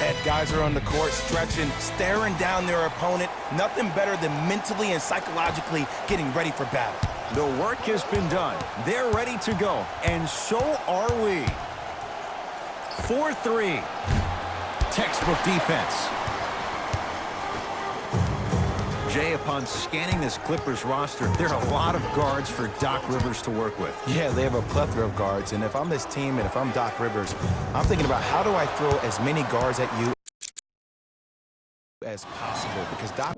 Ed, guys are on the court stretching, staring down their opponent. Nothing better than mentally and psychologically getting ready for battle. The work has been done. They're ready to go, and so are we. 4-3. Textbook defense. Jay, upon scanning this Clippers roster, there are a lot of guards for Doc Rivers to work with. Yeah, they have a plethora of guards, and if I'm this team and if I'm Doc Rivers, I'm thinking about how do I throw as many guards at you as possible, because Doc...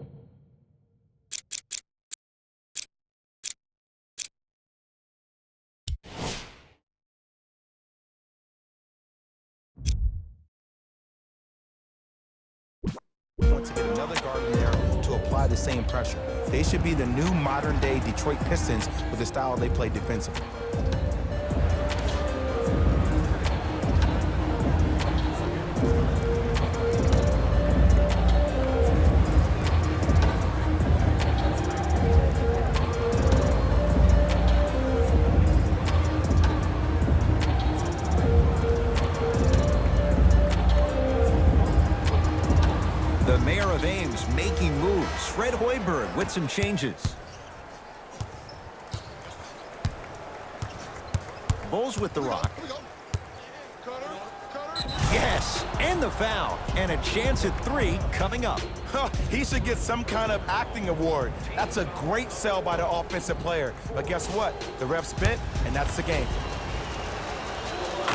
wants to get another guard in there to apply the same pressure. They should be the new modern-day Detroit Pistons with the style they play defensively. The mayor of Ames making moves. Fred Hoiberg with some changes. Bulls with the rock. Yes, and the foul. And a chance at 3 coming up. He should get some kind of acting award. That's a great sell by the offensive player. But guess what? The ref spit, and that's the game.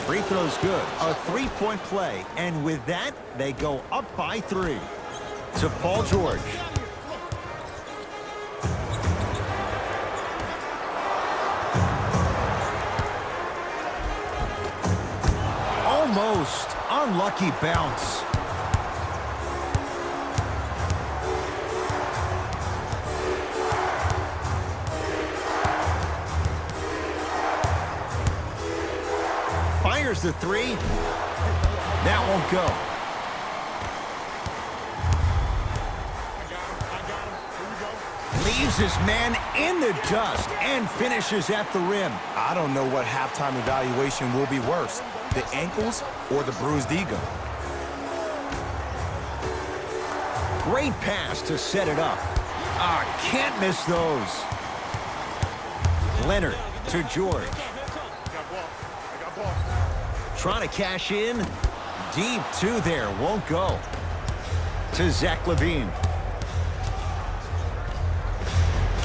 Free throw's good. A 3-point play. And with that, they go up by 3. To Paul George. Almost. Unlucky bounce. Fires the 3. That won't go. Leaves his man in the dust and finishes at the rim. I don't know what halftime evaluation will be worse, the ankles or the bruised ego. Great pass to set it up. Can't miss those. Leonard to George. Trying to cash in. Deep 2 there. Won't go. To Zach LaVine.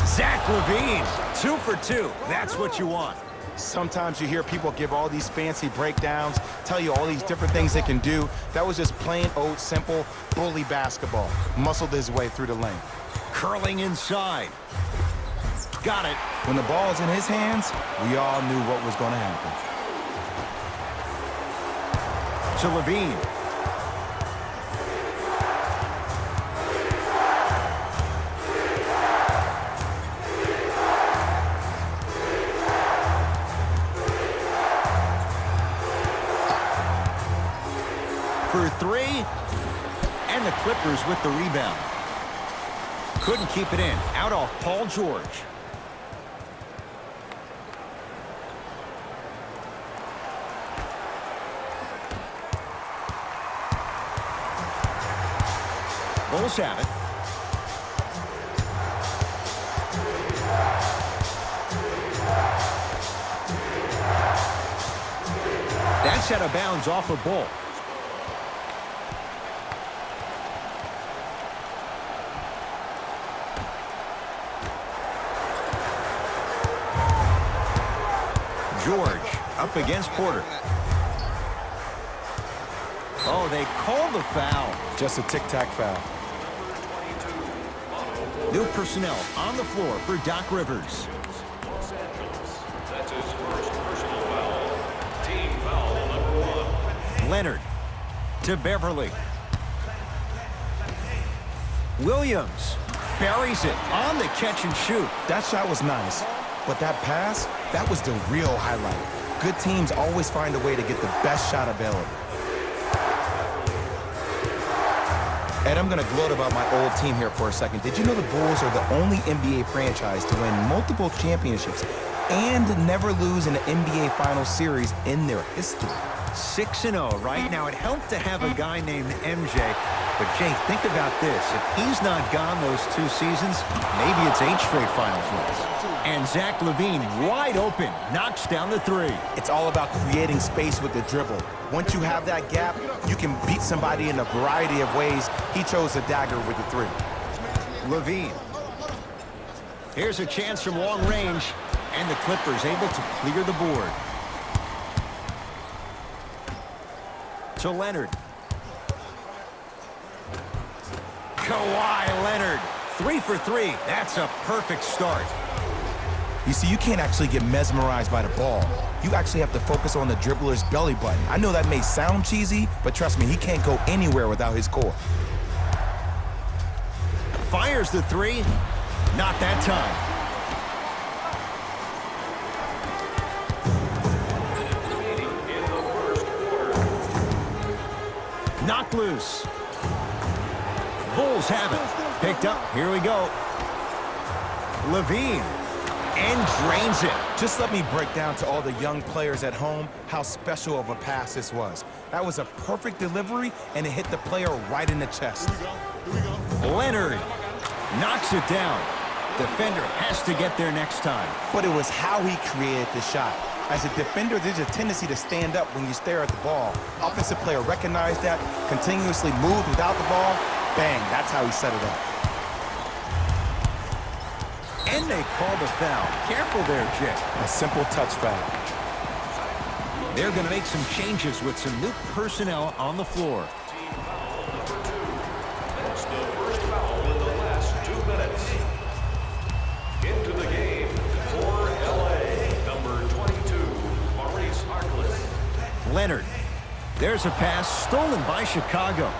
Zach LaVine, 2 for 2. That's what you want. Sometimes you hear people give all these fancy breakdowns, tell you all these different things they can do. That was just plain old simple bully basketball. Muscled his way through the lane. Curling inside. Got it. When the ball's in his hands, we all knew what was going to happen. To LaVine. For 3, and the Clippers with the rebound. Couldn't keep it in. Out off Paul George. Bulls have it. That's out of bounds off a Bull. George up against Porter. Oh, they called the foul. Just a tic-tac foul. New personnel on the floor for Doc Rivers. That's his first personal foul. Team foul number 1. Leonard to Beverly. Williams buries it on the catch and shoot. That shot was nice, but that pass, that was the real highlight. Good teams always find a way to get the best shot available. Ed, I'm going to gloat about my old team here for a second. Did you know the Bulls are the only NBA franchise to win multiple championships and never lose an NBA Finals series in their history? 6-0 right now. It helped to have a guy named MJ. But, Jay, think about this. If he's not gone those 2 seasons, maybe it's 8 straight finals wins. And Zach LaVine, wide open, knocks down the 3. It's all about creating space with the dribble. Once you have that gap, you can beat somebody in a variety of ways. He chose a dagger with the 3. LaVine. Here's a chance from long range, and the Clippers able to clear the board. To Leonard. Kawhi Leonard. 3 for 3. That's a perfect start. You see, you can't actually get mesmerized by the ball. You actually have to focus on the dribbler's belly button. I know that may sound cheesy, but trust me, he can't go anywhere without his core. Fires the 3. Not that time. Knocked loose. Bulls have it. Picked up. Here we go. LaVine. And drains it. Just let me break down to all the young players at home how special of a pass this was. That was a perfect delivery, and it hit the player right in the chest. Leonard knocks it down. Defender has to get there next time. But it was how he created the shot. As a defender, there's a tendency to stand up when you stare at the ball. Offensive player recognized that, continuously moved without the ball. Bang, that's how he set it up. And they call the foul. Careful there, Jay. A simple touch foul. They're going to make some changes with some new personnel on the floor. Team foul number 2. That's the first foul in the last 2 minutes. Into the game for LA, number 22, Maurice Harkless. Leonard. There's a pass stolen by Chicago.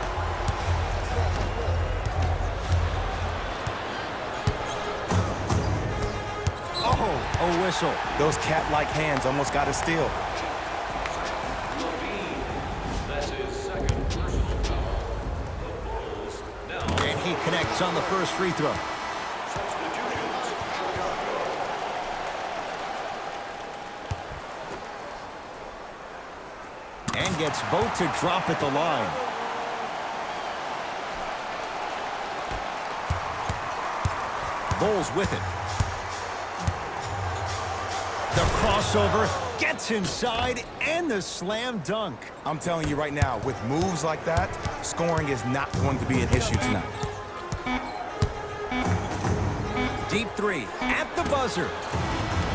Oh, a whistle. Those cat-like hands almost got a steal. LaVine, that's his second personal foul. The Bulls now And he connects on the first free throw. substitutions. Chicago. And gets both to drop at the line. Bulls with it. The crossover gets inside and the slam dunk. I'm telling you right now, with moves like that, scoring is not going to be an issue tonight. Deep 3 at the buzzer.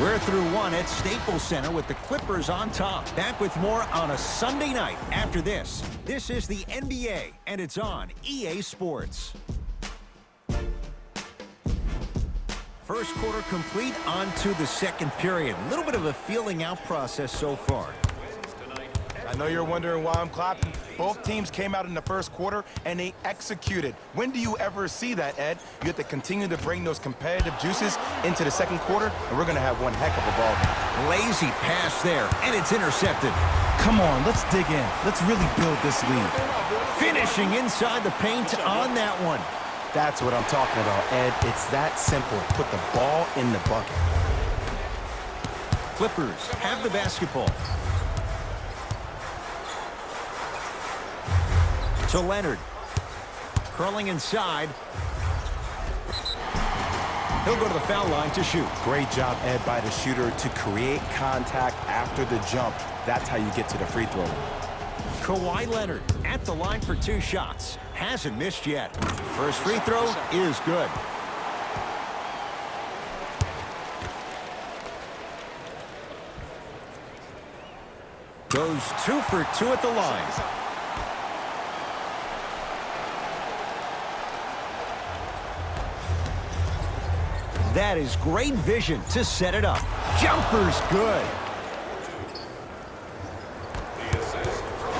We're through 1 at Staples Center with the Clippers on top. Back with more on a Sunday night after this. This is the NBA, and it's on EA Sports. First quarter complete, on to the second period. A little bit of a feeling out process so far. I know you're wondering why I'm clapping. Both teams came out in the first quarter, and they executed. When do you ever see that, Ed? You have to continue to bring those competitive juices into the second quarter, and we're going to have one heck of a ball game. Lazy pass there, and it's intercepted. Come on, let's dig in. Let's really build this lead. Finishing inside the paint on that one. That's what I'm talking about, Ed. It's that simple. Put the ball in the bucket. Clippers have the basketball. To Leonard. Curling inside. He'll go to the foul line to shoot. Great job, Ed, by the shooter to create contact after the jump. That's how you get to the free throw line. Kawhi Leonard at the line for 2 shots. Hasn't missed yet. First free throw is good. Goes 2 for 2 at the line. That is great vision to set it up. Jumper's good. The assist from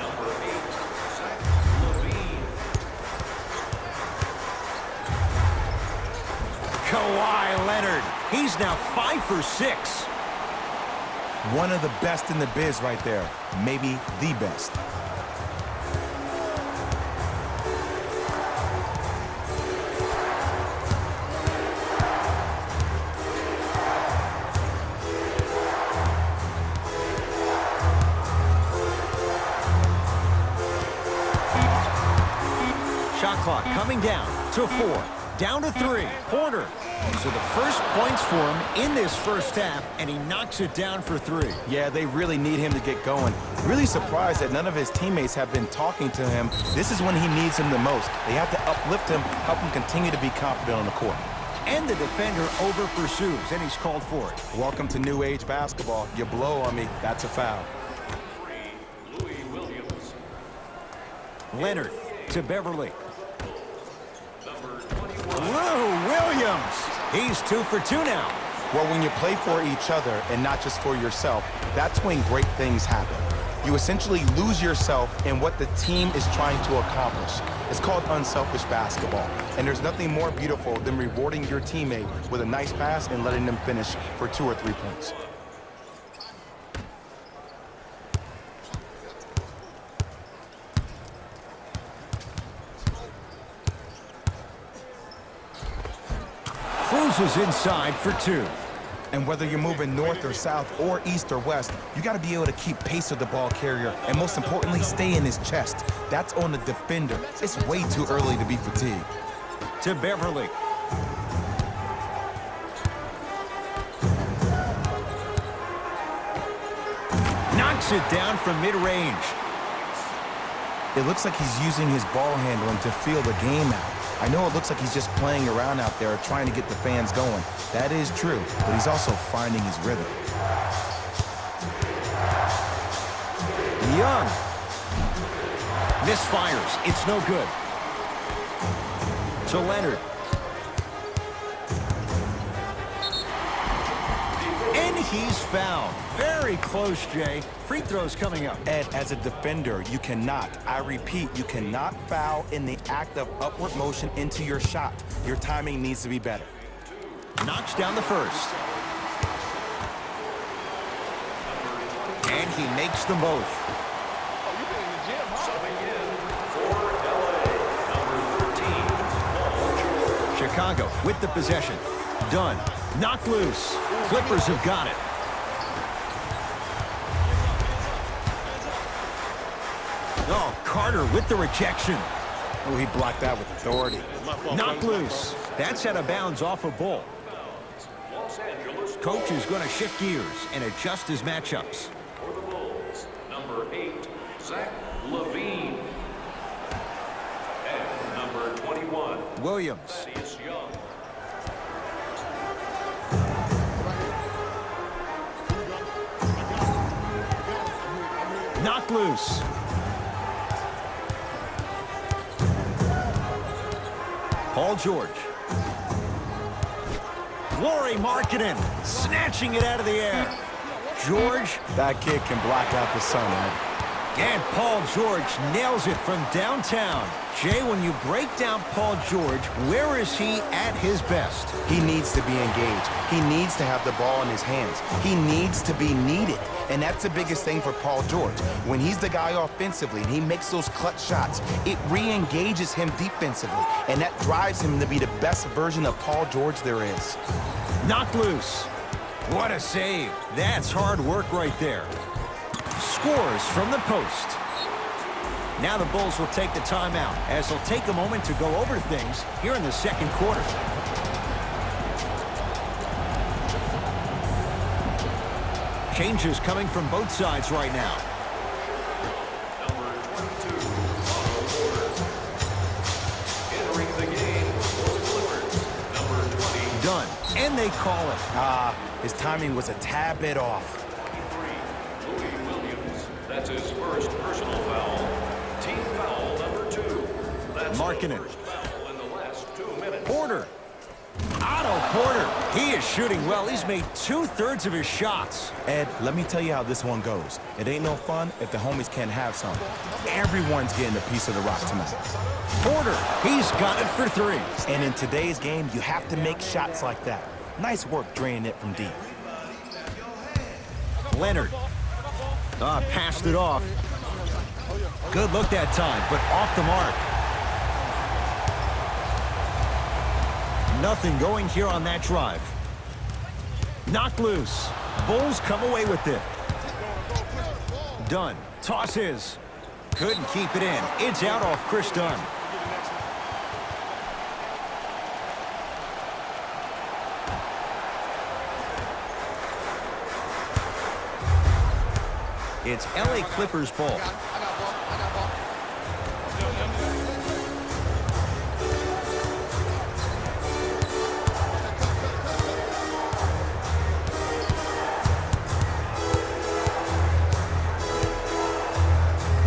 number 8, Zach LaVine. Kawhi Leonard. He's now 5 for 6. One of the best in the biz right there. Maybe the best. Shot clock coming down to 4. Down to 3. Porter. So the first points for him in this first half, and he knocks it down for 3. Yeah, they really need him to get going. Really surprised that none of his teammates have been talking to him. This is when he needs him the most. They have to uplift him, help him continue to be confident on the court. And the defender over-pursues, and he's called for it. Welcome to new age basketball. You blow on me, that's a foul. Louis Williams. Leonard to Beverly. Number 21. Lou Williams. He's 2 for 2 now. Well, when you play for each other and not just for yourself, that's when great things happen. You essentially lose yourself in what the team is trying to accomplish. It's called unselfish basketball. And there's nothing more beautiful than rewarding your teammate with a nice pass and letting them finish for 2 or 3 points. Cruises inside for 2. And whether you're moving north or south or east or west, you got to be able to keep pace with the ball carrier and most importantly, stay in his chest. That's on the defender. It's way too early to be fatigued. To Beverly. Knocks it down from mid-range. It looks like he's using his ball handling to feel the game out. I know it looks like he's just playing around out there trying to get the fans going. That is true, but he's also finding his rhythm. Young. Misfires. It's no good. To Leonard. And he's fouled. Very close, Jay. Free throws coming up. Ed, as a defender, you cannot, I repeat, you cannot foul in the act of upward motion into your shot. Your timing needs to be better. Knocks down the first. And he makes them both. Subbing in for LA. Number 13, Paul George. Chicago with the possession. Dunn. Knocked loose. Clippers have got it. Oh, Carter with the rejection. Oh, he blocked that with authority. Knocked loose. That's out of bounds off a ball. Los Angeles Coach is going to shift gears and adjust his matchups. for the Bulls. Number 8, Zach LaVine. And number 21, Williams. Thaddeus Young. Knocked loose. Paul George. Lauri Markkanen snatching it out of the air. George. That kid can block out the sun, Ed. And Paul George nails it from downtown. Jay, when you break down Paul George, where is he at his best? He needs to be engaged. He needs to have the ball in his hands. He needs to be needed. And that's the biggest thing for Paul George. When he's the guy offensively and he makes those clutch shots, it re-engages him defensively. And that drives him to be the best version of Paul George there is. Knocked loose. What a save. That's hard work right there. Scores from the post. Now the Bulls will take the timeout as they'll take a moment to go over things here in the second quarter. Changes coming from both sides right now. Number 22, Otto Porter. Entering the game for the Clippers. Number 20, Done. And they call it. His timing was a tad bit off. 23, Louis Williams. That's his first personal foul. Team foul number 2. That's Markkanen. the first foul in the last 2 minutes. Porter. Otto Porter. He is shooting well. He's made 2/3 of his shots. Ed, let me tell you how this one goes. It ain't no fun if the homies can't have some. Everyone's getting a piece of the rock tonight. Porter. He's got it for 3. And in today's game, you have to make shots like that. Nice work draining it from deep. Leonard. Passed it off. Good look that time, but off the mark. Nothing going here on that drive. Knocked loose. Bulls come away with it. Dunn. Tosses. Couldn't keep it in. It's out off Chris Dunn. It's LA Clippers ball.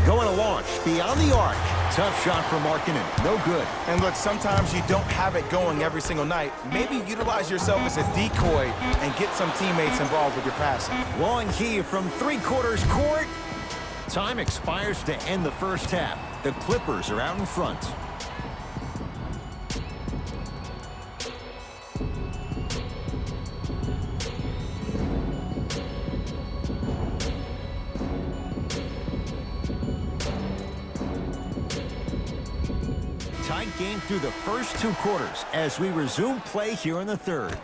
Going to launch beyond the arc. Tough shot from Markkanen. No good. And look, sometimes you don't have it going every single night. Maybe utilize yourself as a decoy and get some teammates involved with your passing. Long heave from three-quarters court. Time expires to end the first half. The Clippers are out in front. Tight game through the first two quarters as we resume play here in the third.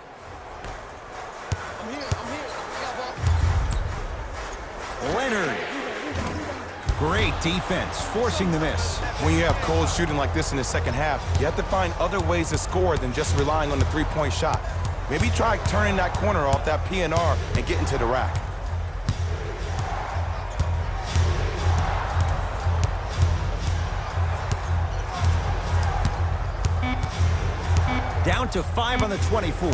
Leonard. Great defense, forcing the miss. When you have cold shooting like this in the second half, you have to find other ways to score than just relying on the three-point shot. Maybe try turning that corner off that PNR and get into the rack. Down to 5 on the 24.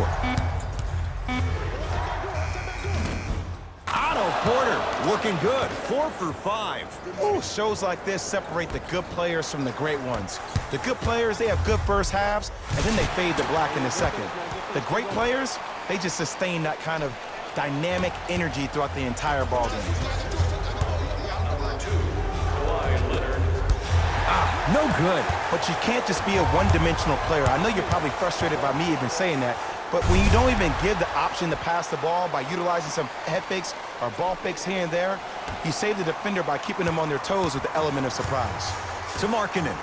Otto Porter looking good. 4 for 5. Ooh, shows like this separate the good players from the great ones. The good players, they have good first halves, and then they fade to black in the second. The great players, they just sustain that kind of dynamic energy throughout the entire ballgame. No good. But you can't just be a one-dimensional player. I know you're probably frustrated by me even saying that, but when you don't even give the option to pass the ball by utilizing some head fakes or ball fakes here and there, you save the defender by keeping them on their toes with the element of surprise. To Markkanen.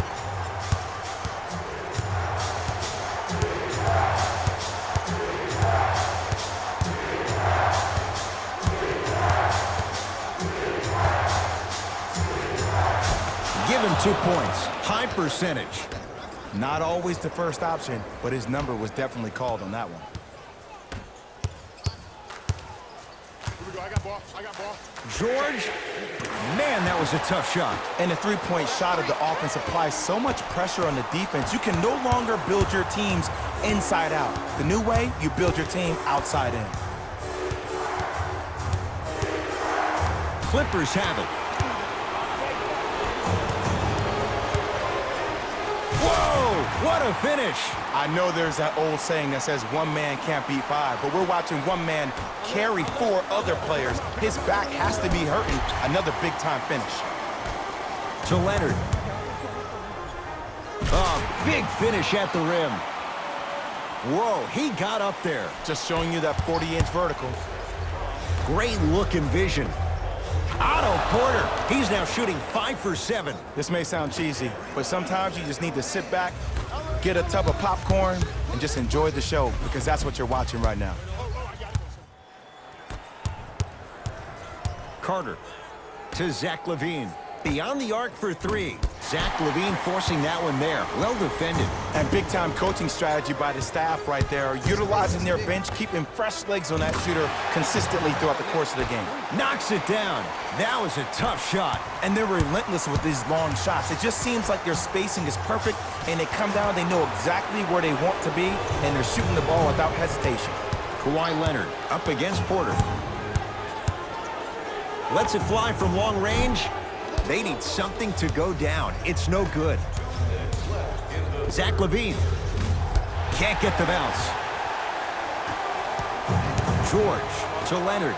Give him 2 points. High percentage. Not always the first option, but his number was definitely called on that one. George. Man, that was a tough shot. And the three-point shot of the offense applies so much pressure on the defense, you can no longer build your teams inside out. The new way, you build your team outside in. Clippers have it. Whoa, what a finish. I know there's that old saying that says one man can't beat five, but we're watching one man carry 4 other players. His back has to be hurting. Another big-time finish. To Leonard. A big finish at the rim. Whoa, he got up there. Just showing you that 40-inch vertical. Great look and vision. Otto Porter, he's now shooting 5 for 7. This may sound cheesy, but sometimes you just need to sit back, get a tub of popcorn, and just enjoy the show, because that's what you're watching right now. Carter to Zach LaVine. Beyond the arc for 3. Zach LaVine forcing that one there. Well defended. And big-time coaching strategy by the staff right there, utilizing their bench, keeping fresh legs on that shooter consistently throughout the course of the game. Knocks it down. That was a tough shot. And they're relentless with these long shots. It just seems like their spacing is perfect, and they come down, they know exactly where they want to be, and they're shooting the ball without hesitation. Kawhi Leonard up against Porter. Lets it fly from long range. They need something to go down. It's no good. Zach LaVine. Can't get the bounce. George to Leonard.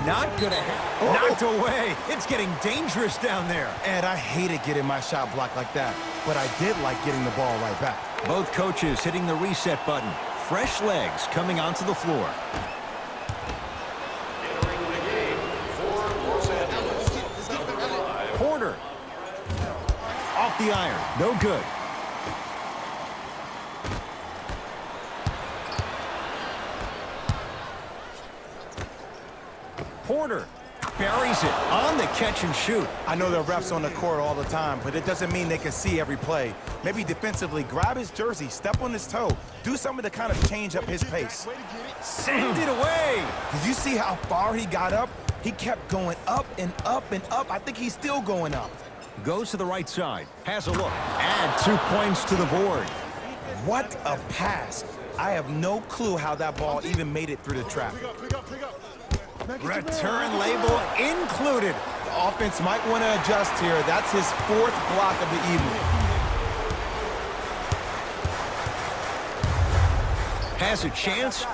Not gonna happen. Knocked away. It's getting dangerous down there. And I hated getting my shot blocked like that, but I did like getting the ball right back. Both coaches hitting the reset button. Fresh legs coming onto the floor. Porter. Off the iron. No good. Porter buries it on the catch and shoot. I know there are refs on the court all the time, but it doesn't mean they can see every play. Maybe defensively, grab his jersey, step on his toe, do something to kind of change up his pace. Send it away. Did you see how far he got up? He kept going up and up and up. I think he's still going up. Goes to the right side. Has a look. Add 2 points to the board. What a pass. I have no clue how that ball even made it through the traffic. Return label included. The offense might want to adjust here. That's his 4th block of the evening. Has a chance.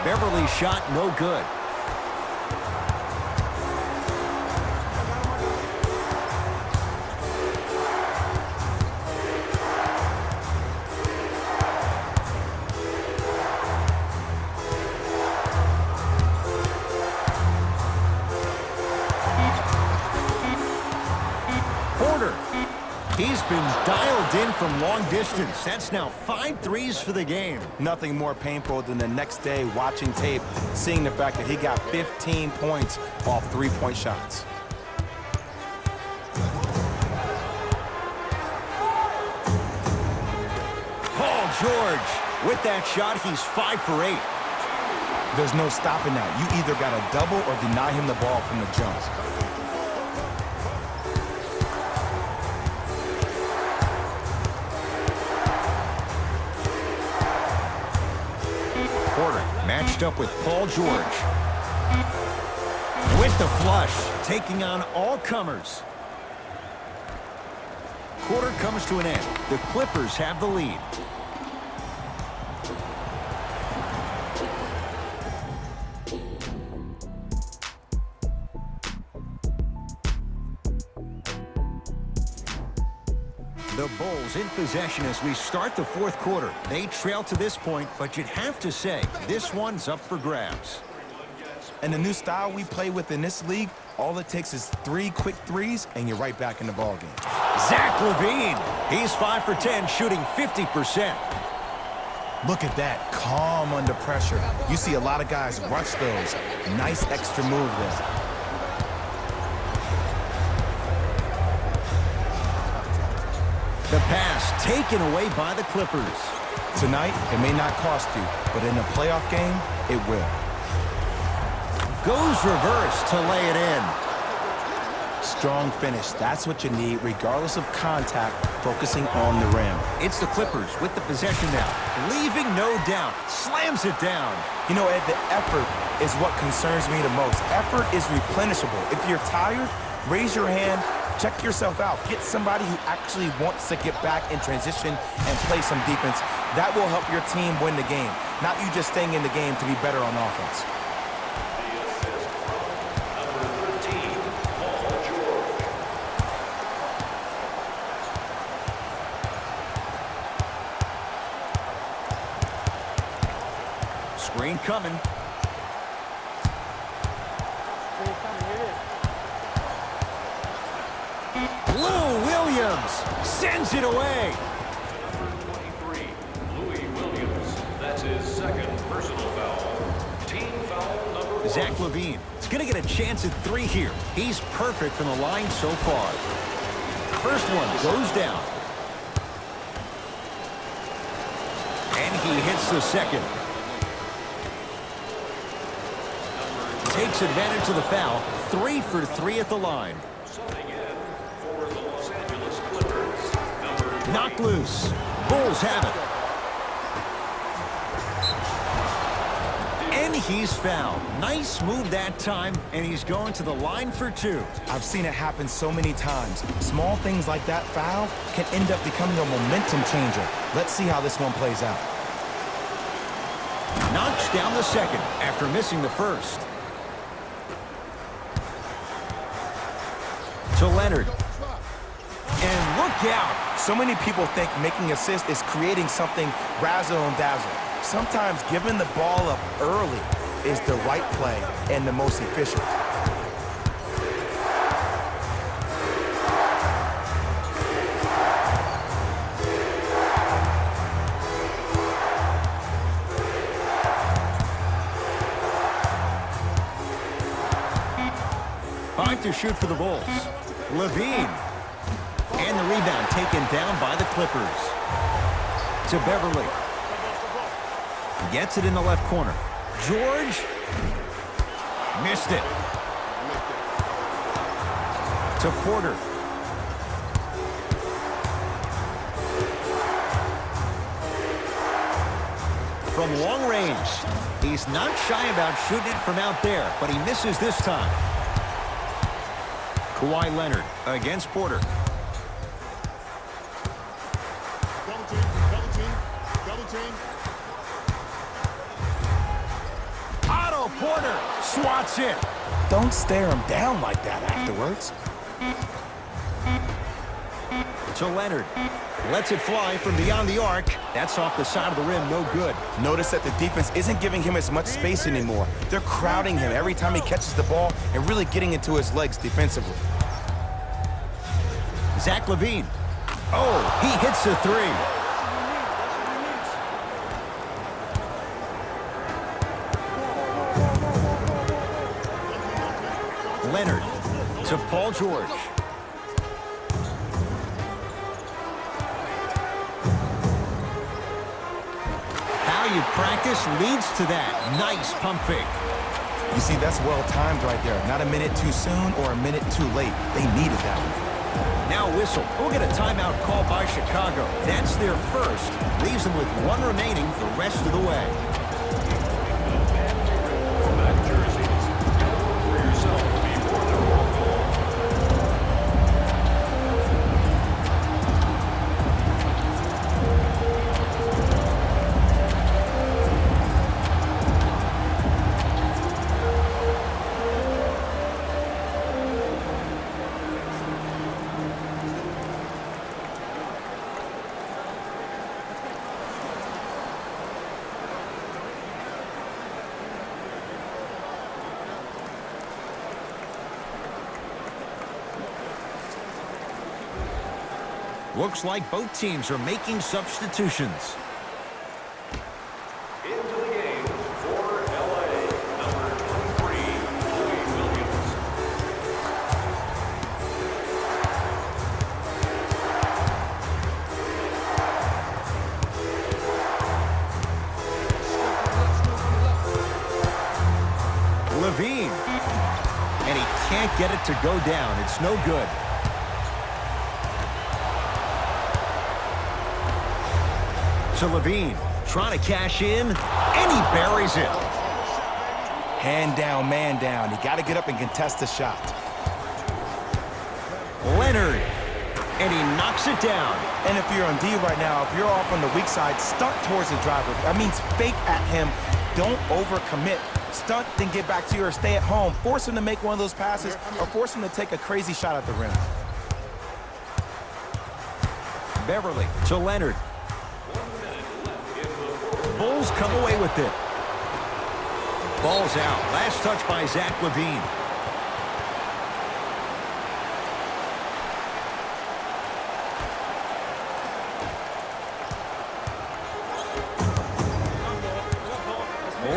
Beverly shot no good. He's been dialed in from long distance. That's now 5 threes for the game. Nothing more painful than the next day watching tape, seeing the fact that he got 15 points off 3-point shots. Paul George. With that shot, he's 5 for 8. There's no stopping that. You either got to double or deny him the ball from the jump. Matched up with Paul George. With the flush, taking on all comers. Quarter comes to an end. The Clippers have the lead. The Bulls in possession as we start the 4th quarter. They trail to this point, but you'd have to say this one's up for grabs. And the new style we play with in this league, all it takes is 3 quick threes, and you're right back in the ballgame. Zach LaVine. He's 5 for 10, shooting 50%. Look at that, calm under pressure. You see a lot of guys rush those. Nice extra move there. The pass taken away by the Clippers. Tonight, it may not cost you, but in a playoff game, it will. Goes reverse to lay it in. Strong finish. That's what you need, regardless of contact, focusing on the rim. It's the Clippers with the possession now. Leaving no doubt. Slams it down. You know, Ed, the effort is what concerns me the most. Effort is replenishable. If you're tired, raise your hand. Check yourself out. Get somebody who actually wants to get back in transition and play some defense. That will help your team win the game, not you just staying in the game to be better on offense. Number 13, Paul George. Screen coming. Lou Williams sends it away. Number 23, Louis Williams. That's his 2nd personal foul. Team foul number 1. Zach LaVine is going to get a chance at 3 here. He's perfect from the line so far. First one goes down. And he hits the second. Takes advantage of the foul. 3 for 3 at the line. Knocked loose. Bulls have it. And he's fouled. Nice move that time, and he's going to the line for 2. I've seen it happen so many times. Small things like that foul can end up becoming a momentum changer. Let's see how this one plays out. Knocks down the second after missing the first. To Leonard. And look out. So many people think making assists is creating something razzle and dazzle. Sometimes giving the ball up early is the right play and the most efficient. Five to shoot for the Bulls. LaVine. And the rebound taken down by the Clippers. To Beverly. Gets it in the left corner. George. Missed it. To Porter. From long range. He's not shy about shooting it from out there, but he misses this time. Kawhi Leonard against Porter. Double team, double team, double team. Otto Porter swats it. Don't stare him down like that afterwards. To Leonard. Lets it fly from beyond the arc. That's off the side of the rim, no good. Notice that the defense isn't giving him as much space anymore. They're crowding him every time he catches the ball and really getting into his legs defensively. Zach LaVine. Oh, he hits the three. Leonard to Paul George. How you practice leads to that. Nice pump fake. You see, that's well-timed right there. Not a minute too soon or a minute too late. They needed that one. Now whistle. We'll get a timeout call by Chicago. That's their first. Leaves them with one remaining the rest of the way. Black jerseys. For yourself before the roll call. Looks like both teams are making substitutions. Into the game for LA, number 23, Louis Williams. LaVine. And he can't get it to go down. It's no good. To LaVine. Trying to cash in. And he buries it. Hand down, man down. You got to get up and contest the shot. Leonard. And he knocks it down. And if you're on D right now, if you're off on the weak side, stunt towards the driver. That means fake at him. Don't overcommit. Stunt, then get back to you or stay at home. Force him to make one of those passes or force him to take a crazy shot at the rim. Beverly to Leonard. Bulls come away with it. Ball's out. Last touch by Zach LaVine.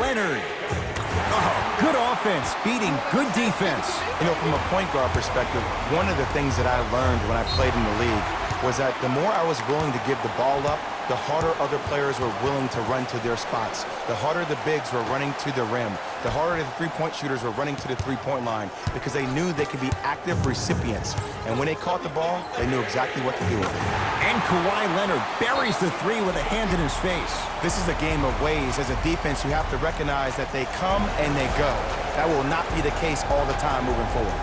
Leonard. Oh, good offense, beating good defense. You know, from a point guard perspective, one of the things that I learned when I played in the league was that the more I was willing to give the ball up, the harder other players were willing to run to their spots. The harder the bigs were running to the rim. The harder the three-point shooters were running to the three-point line because they knew they could be active recipients. And when they caught the ball, they knew exactly what to do with it. And Kawhi Leonard buries the three with a hand in his face. This is a game of ways. As a defense, you have to recognize that they come and they go. That will not be the case all the time moving forward.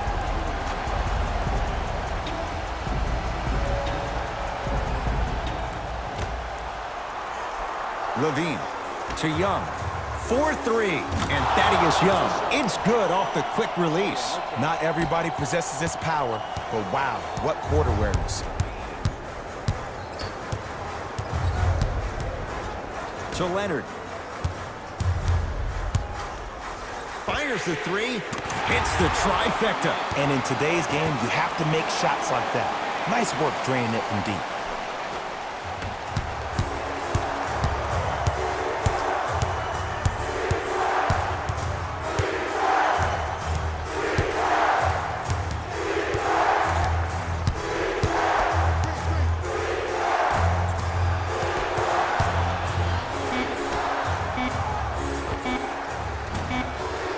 LaVine to Young. 4-3. And Thaddeus Young. It's good off the quick release. Not everybody possesses this power, but wow, what court awareness. To Leonard. Fires the three. Hits the trifecta. And in today's game, you have to make shots like that. Nice work draining it from deep.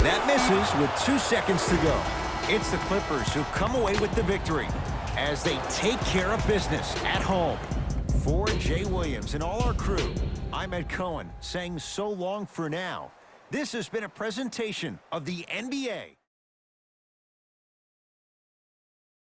That misses with 2 seconds to go. It's the Clippers who come away with the victory as they take care of business at home. For Jay Williams and all our crew, I'm Ed Cohen saying so long for now. This has been a presentation of the NBA.